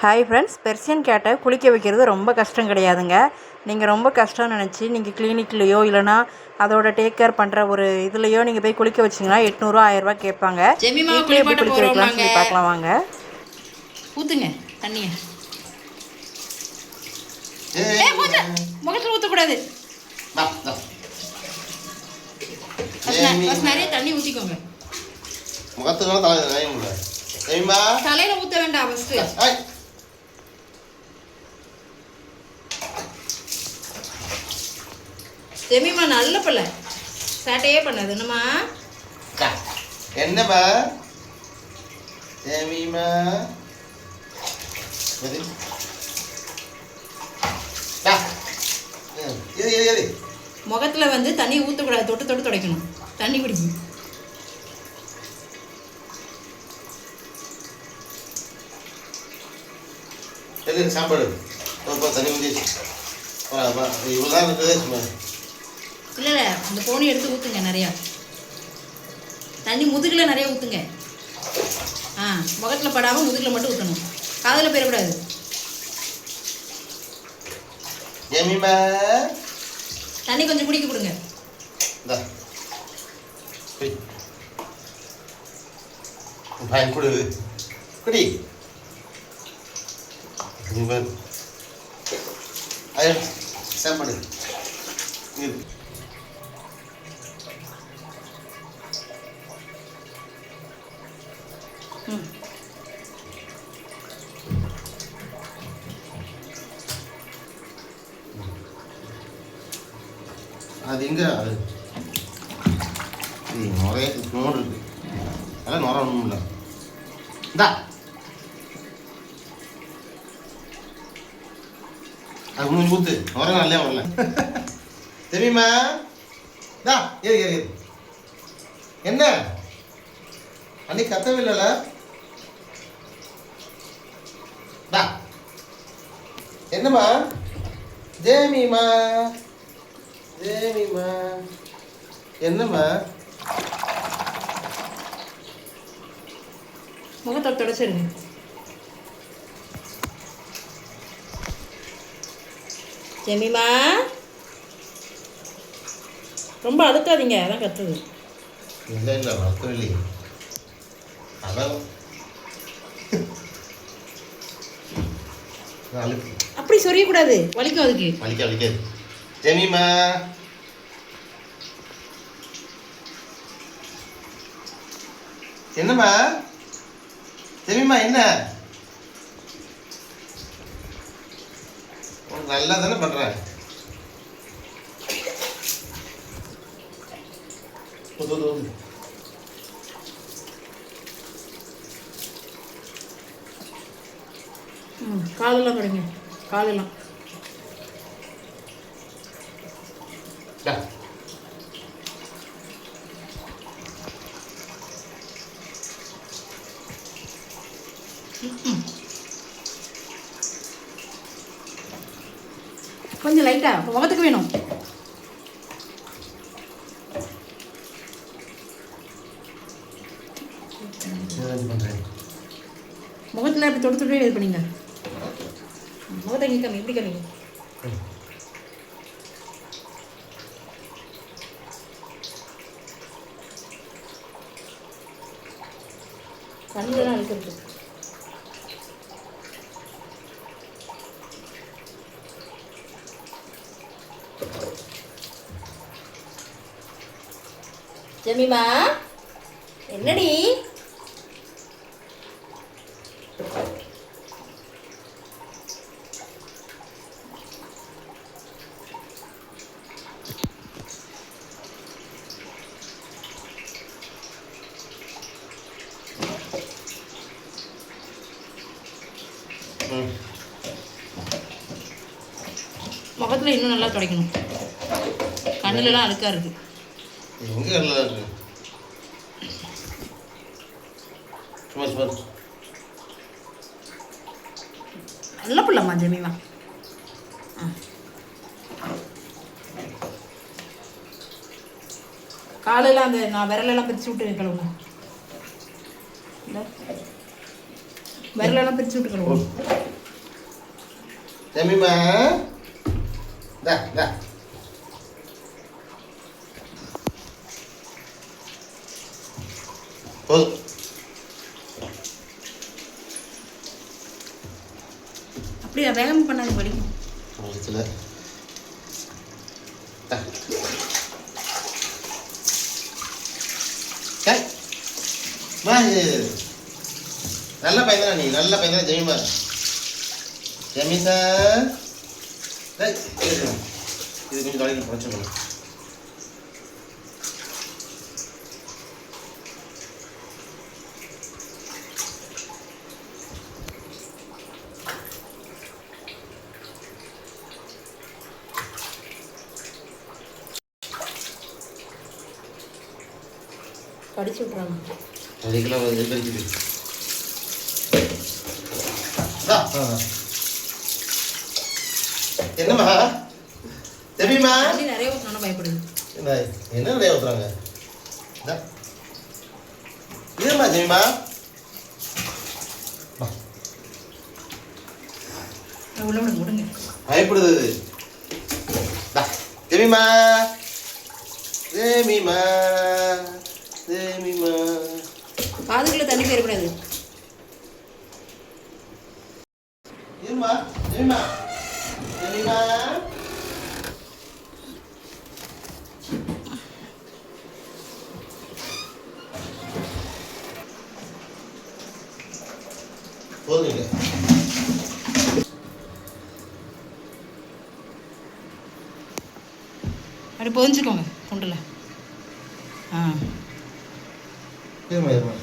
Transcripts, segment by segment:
Hi friends, Persian கேட்டை குளிக்க வைக்கிறது ரொம்ப கஷ்டம் கிடையாதுங்க. நீங்கள் ரொம்ப கஷ்டம்னு நினச்சி நீங்கள் கிளினிக்லேயோ இல்லைனா அதோட டேக் கேர் பண்ணுற ஒரு இதுலேயோ நீங்கள் போய் குளிக்க வச்சிங்கன்னா 800 1000 கேட்பாங்க. வீட்டிலே எப்படி குளிக்க வைக்கலாம்னு சொல்லி பார்க்கலாம் வாங்க. ஊற்றுங்க தண்ணியை. முகத்தில் ஊற்றக்கூடாது. நிறைய தண்ணி ஊற்றிக்கோங்க. தலையில் ஊற்ற வேண்டாம். ஃபஸ்ட்டு ஜெமிமா நல்ல பிள்ளை, சேட்டையே பண்ணாது. என்னம்மா என்னப்பா ஜெமிமா முகத்தில் வந்து தண்ணி ஊற்றக்கூடாது, தொட்டு தொட்டு துடைக்கணும். தண்ணி குடிக்கணும். சாப்பாடு தண்ணி ஊற்றி இவ்வளோதான் இருக்குது. இல்லை அந்த போனி எடுத்து ஊற்றுங்க. நிறையா தண்ணி முதுகில் நிறைய ஊற்றுங்க. முகத்தில் படாமல் முதுகில் மட்டும் ஊற்றணும். காதில் போயிடக்கூடாது. தண்ணி கொஞ்சம் குடிக்க கொடுங்க. குடி சாப்பாடு அது எங்க நிறைய நோடு இருக்கு. அதெல்லாம் நுர ஒன்றும் இல்லை. இந்தா அது மூணு ஊத்து நுர நல்லா வரல. தெரியுமா? தா ஏறி ஏறி ஏறி. என்ன அன்னைக்கு கத்தவே இல்லைல்ல? தா என்னம்மா ஜேமிமா ஜேமிமா என்னம்மா முகத்தை தொடச்சிடுங்க. ஜெமிமா ரொம்ப அழுக்காதீங்க, அதான் கத்துது. இல்லை இல்லை வளர்த்தவே இல்லையே. அதான் அப்படி சொரியக்கூடாது, வலிக்கும். அதுக்கு வலிக்காது. ஜெமிமா என்னம்மா ஜெமிமா என்ன நல்லா தானே பண்றேன். காலெல்லாம் தொடங்க. காலெல்லாம் கொஞ்சம் லைட்டா முகத்துக்கு வேணும். முகத்தில் இப்படி தொட்டு தொட்டு இது பண்ணிங்க. முகத்தை கேட்காம எப்படி கம்மிங்க. கண்ணில் தான் அழுக்கிறது. ஜெமிமா என்னடி? முகத்தில் இன்னும் நல்லா துடைக்கணும். கண்ணுலலாம் அழுக்கா இருக்கு. நல்ல பிள்ளைம்மா ஜெமிமா. காலையில் அந்த நான் விரலெல்லாம் பிரித்து விட்டு கழுவுங்க. விரலெல்லாம் பிரித்து விட்டு கழுவுங்க. ஜெமிமா தா தா போதும். அப்படியே வேகம் பண்ணாது வலிக்கும். வலிக்கல. தா. டேய். மா, நல்ல பையன் தானே நீ, நல்ல பையன் தானே ஜெமிமா. ஜெமிசா டேய், இது கொஞ்சம் தலைக்கு குறைச்சிக்கணும். கடிச்சு விட்றாங்க. அதுக்கெல்லாம் வந்து இருக்குது. என்னம்மா ஜெமிமா தண்ணி நிறைய ஊற்றினா பயப்படுது. என்ன நிறைய ஊற்றுறாங்க? இதுமா ஜெமிமா உள்ள விடுங்க விடுங்க. பயப்படுது அது. ஜெமிமா ஜெமிமா ஜெமிமா காதுக்குள்ள தண்ணி போயிடக்கூடாது. இருமா ஜெமிமா ஜெமிமா போதுங்க. அப்படி பொதிஞ்சுக்கோங்க கொண்டுல. ஆ இருமா இருமா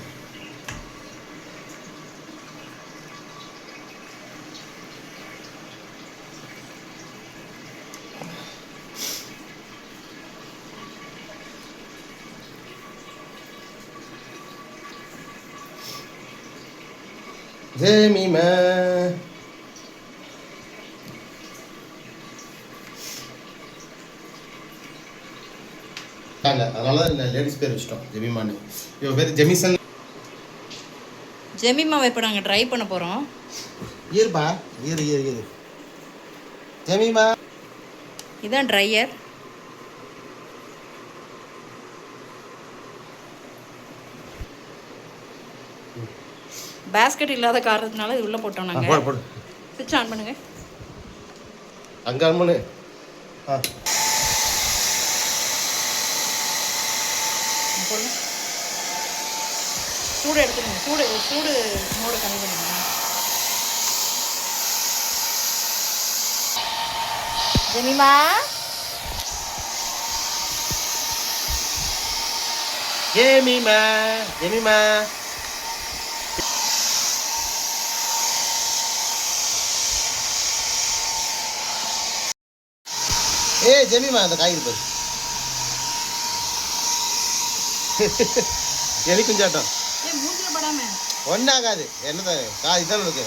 ஜெமிமா அதனால தான் லேடிஸ் பேர் வச்சிட்டோம் ஜெமிமான்னு. இவ பேர் ஜெமிசன். ஜெமிமாவை இப்போ நாங்கள் ட்ரை பண்ண போகிறோம். ஏறுப்பா ஏறு ஏறு ஏறு ஜெமிமா. இதான் ட்ரையர். பேஸ்கெட் இல்லாத காரணத்தினால இது உள்ளே போட்டோம் நாங்கள். போடு போடு. சுவிட்ச் ஆன் பண்ணுங்க. அங்கே அம்மனு. ஆ போடுங்க. சூடு எடுத்துக்கோங்க. சூடு சூடு மோடு கம்மி பண்ணுங்க. ஜெமிமா ஜெமிமா ஜெமிமா ஏய் ஜெமிமா அந்த காய் இருப்பாரு. எலி குஞ்சாட்டம் ஏய் மூஞ்சில படாம ஒன்றாகாது. என்னது காய் தான் இருக்கு.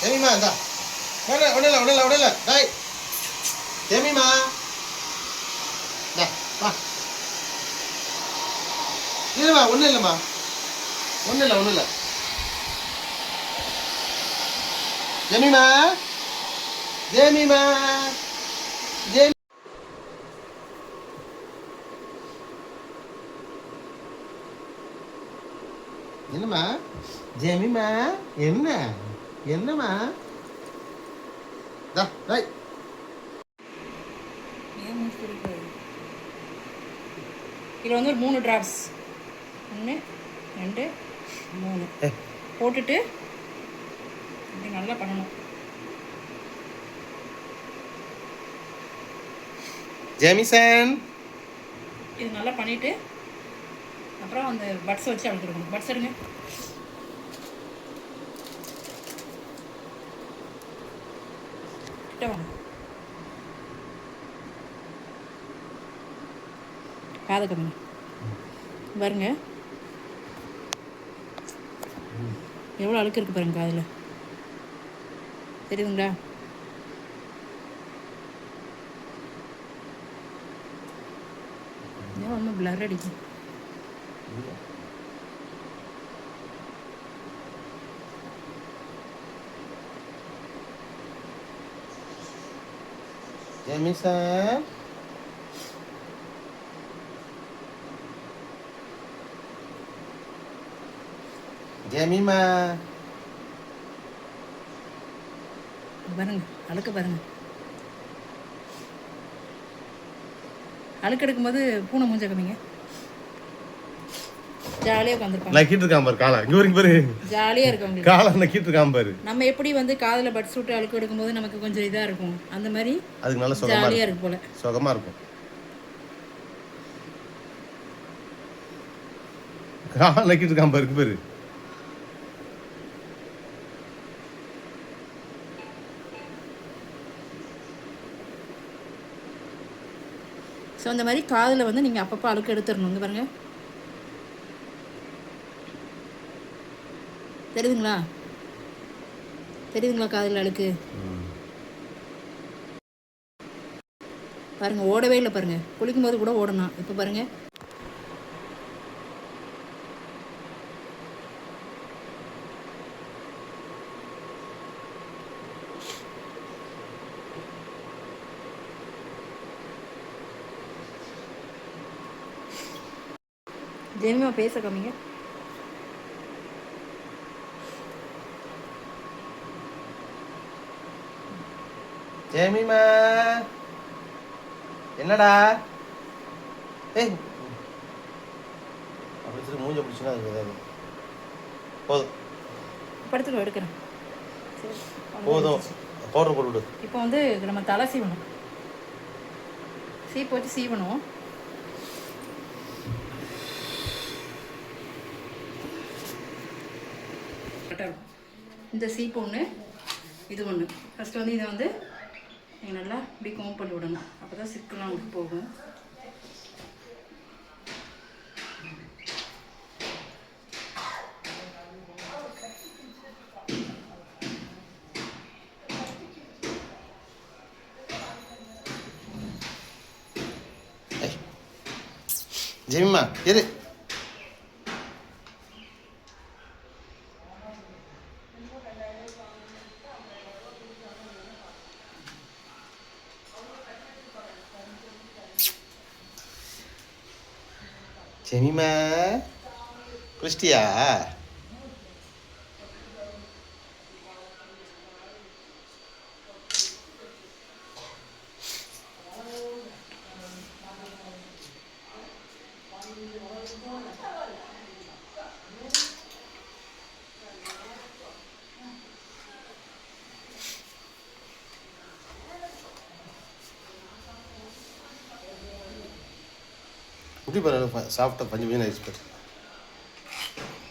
ஜெமிமா இந்தா ஒன்றில்ல ஒன்றில்ல ஒன்றில்ல காய் ஜெமிமா வா இல்லைம்மா ஒன்றும் இல்லைம்மா ஒன்றும் இல்லை ஒன்றும் இல்லை. ஜெமிமா ஜெமிமா ஜெமி என்னம்மா ஜெமிமா என்ன என்னம்மா ரைட். இதில் வந்து ஒரு 3 ட்ராப்ஸ் 1 2 3 போட்டுட்டு இப்படி நல்லா பண்ணணும். ஜெமிசன் இது நல்லா பண்ணிவிட்டு அப்புறம் அந்த பட்ஸை வச்சு அழுத்திருக்கணும். பட்ஸ் எடுங்க. கிட்ட வாங்க. காது கம்மி பாருங்க. எவ்வளோ அழுக்கு இருக்குது பாருங்க காதில். தெரியுதுங்களா? எவ்வளோ பிளர் அடிக்கும். ஜெமிசா ஜெமிமா பாருங்க அழுக்க பாருங்க. அழுக்கு எடுக்கும்போது பூனை மூஞ்ச கம்மிங்க. ஜாலியாக உட்காந்துருப்பாங்க. நக்கிட்டு இருக்கான் பாரு காலை. இங்கே வரைக்கும் பாரு. ஜாலியாக இருக்கும் அவங்களுக்கு. காலை நக்கிட்டு இருக்கான் பாரு. நம்ம எப்படி வந்து காதில் பட்ஸ் விட்டு அழுக்கு எடுக்கும்போது நமக்கு கொஞ்சம் இதாக இருக்கும், அந்த மாதிரி அதுக்கு நல்ல சுகமா ஜாலியாக இருக்கு போல. சுகமா இருக்கும். காலை நக்கிட்டு இருக்கான் பாரு. இருக்கு பாரு. ஸோ அந்த மாதிரி காதில் வந்து நீங்கள் அப்பப்போ அழுக்கு எடுத்துடணுங்க. பாருங்க தெரியுதுங்களா? தெரியுதுங்களா காதில் அழுக்கு? பாருங்க ஓடவே இல்லை பாருங்க. குளிக்கும் போது கூட ஓடணும். இப்போ பாருங்க ஜெமிமா பேச கம்மிங்க. ஜெமிமா என்னடா? ஏய் அப்படி மூஞ்ச பிடிச்சுன்னா போதும். படுத்துட்டு எடுக்கிறேன். போதும் பவுடர் போட்டு விடு. இப்போ வந்து நம்ம தலை சீவணும். சீப்பு வச்சு சீவணும். இந்த சீப்பு ஒன்று, இது ஒன்று. ஃபஸ்ட்டு வந்து இதை வந்து நீங்கள் நல்லா இப்படி கோம் பண்ணி விடணும். அப்போ தான் சிக்கெலாம் விட்டு போகும். ஜெமிமா இரு. ஜெமிமா குளிச்சிட்டியா? இப்படி பண்ண சாஃப்டாக பஞ்சு பஞ்சு நைஸ் பண்ணு.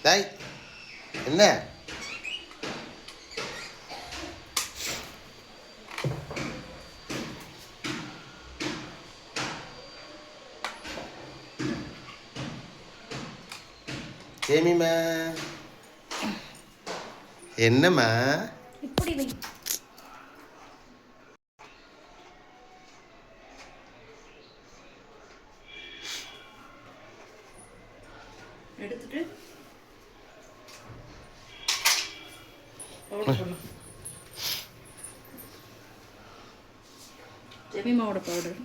டாய் என்ன ஜெமிமா என்னம்மா? இப்படி வை. எடுத்துட்டு பவுடர் போடணும். ஜெமிமாவோட பவுடர்.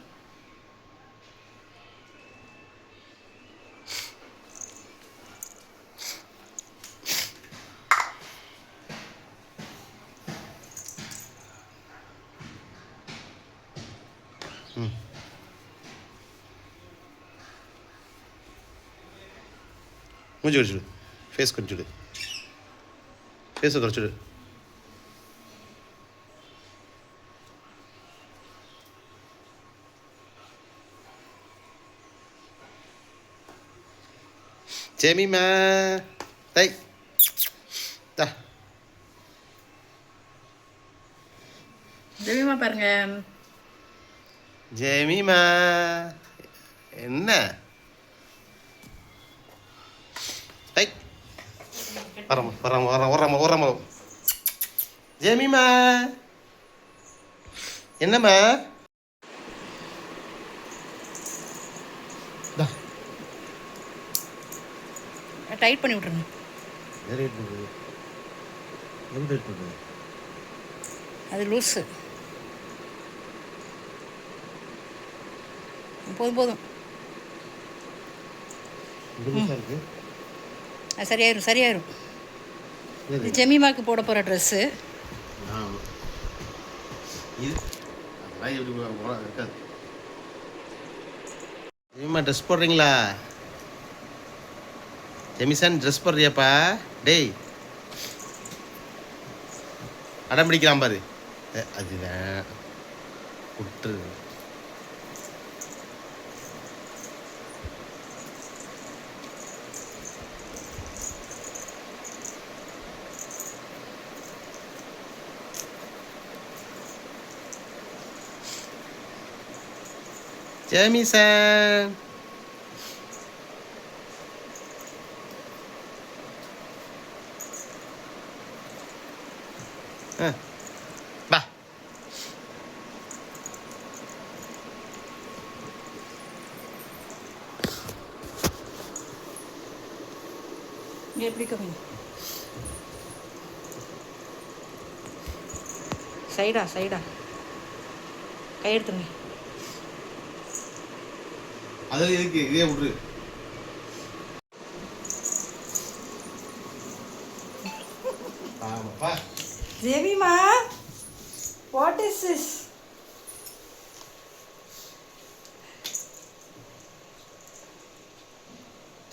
மூஞ்சி கடிச்சிடு. ஃபேஸ் கடிச்சிடு. ஃபேஸை கடிச்சிடு. ஜெமிமா தை தா. ஜெமிமா பாருங்க. ஜெமிமா என்ன? தை வரமா ஜெமிமா என்னம்மா? டைட் பண்ணி விட்ருங்க. டைட் பண்ணுறது எப்படி டைட் பண்ணுறது? அது லூஸு. போதும் போதும். அது சரியாயிரும் சரியாயிரும். இது ஜெமிமாக்கு போட போகிற ட்ரெஸ்ஸு. இருக்காது. ஜெமிமா ட்ரெஸ் போடுறீங்களா? ஜெமிசன் ட்ரெஸ் போடுறியாப்பா? டேய் அடம் பிடிக்கிறான் பாரு. அதுதான் விட்டுரு. ஜெமிசன் பா. எப்படி கம்மி சைடா சைடா கை எடுத்துங்க. அது எதுக்கு இதே விட்ரு. ஆமாப்பா. Jemimah what is this?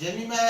Jemimah